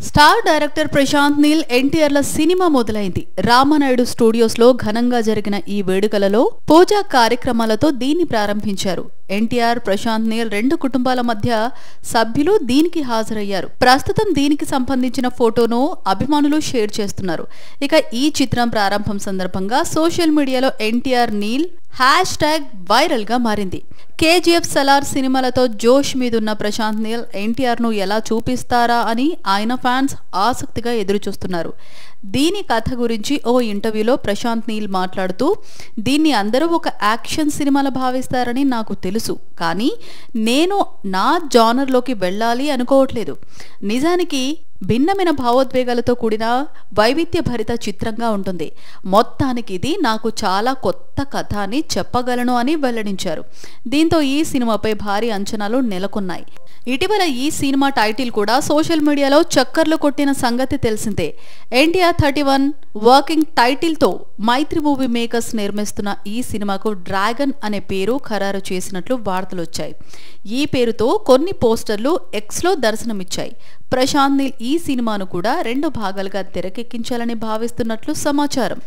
Star director Prashanth Neel ఎన్టీఆర్ల సినిమా మొదలైంది. రామానాయుడు స్టూడియోస్ లో ఘనంగా జరిగిన ఈ వేడుకలలో పూజా కార్యక్రమాలతో దీన్ని ప్రారంభించారు. ఎన్టీఆర్, ప్రశాంత్ నీల్ రెండు కుటుంబాల మధ్య సభ్యులు దీనికి హాజరయ్యారు. ప్రస్తుతం దీనికి సంబంధించిన ఫోటోను అభిమానులు షేర్ చేస్తున్నారు. ఇక ఈ చిత్రం ప్రారంభం సందర్భంగా సోషల్ మీడియాలో NTR Neel hashtag viral గా మారింది. కేజీఎఫ్, సలార్ సినిమాలతో జోష్ మీదున్న ప్రశాంత్ నీల్ ఎన్టీఆర్ ను ఎలా చూపిస్తారా అని ఆయన ఫ్యాన్స్ ఆసక్తిగా ఎదురుచూస్తున్నారు. దీని కథ గురించి ఓ ఇంటర్వ్యూలో ప్రశాంత్ నీల్ మాట్లాడుతూ, దీన్ని అందరూ ఒక యాక్షన్ సినిమాలో భావిస్తారని నాకు తెలుసు, కానీ నేను నా జానర్లోకి వెళ్ళాలి అనుకోవట్లేదు. నిజానికి భిన్నమైన భావోద్వేగాలతో కూడిన వైవిధ్యభరిత చిత్రంగా ఉంటుంది. మొత్తానికి ఇది నాకు చాలా కొత్త కథ అని చెప్పగలను అని వెల్లడించారు. దీంతో ఈ సినిమాపై భారీ అంచనాలు నెలకొన్నాయి. ఇటీవల ఈ సినిమా టైటిల్ కూడా సోషల్ మీడియాలో చక్కర్లు కొట్టిన సంగతి తెలిసిందే. ఎన్టీఆర్ 31 వర్కింగ్ టైటిల్తో మైత్రి మూవీ మేకర్స్ నిర్మిస్తున్న ఈ సినిమాకు డ్రాగన్ అనే పేరు ఖరారు చేసినట్లు వార్తలు వచ్చాయి. ఈ పేరుతో కొన్ని పోస్టర్లు ఎక్స్లో దర్శనమిచ్చాయి. ప్రశాంత్ నీల్ ఈ సినిమాను కూడా 2 భాగాలుగా తెరకెక్కించాలని భావిస్తున్నట్లు సమాచారం.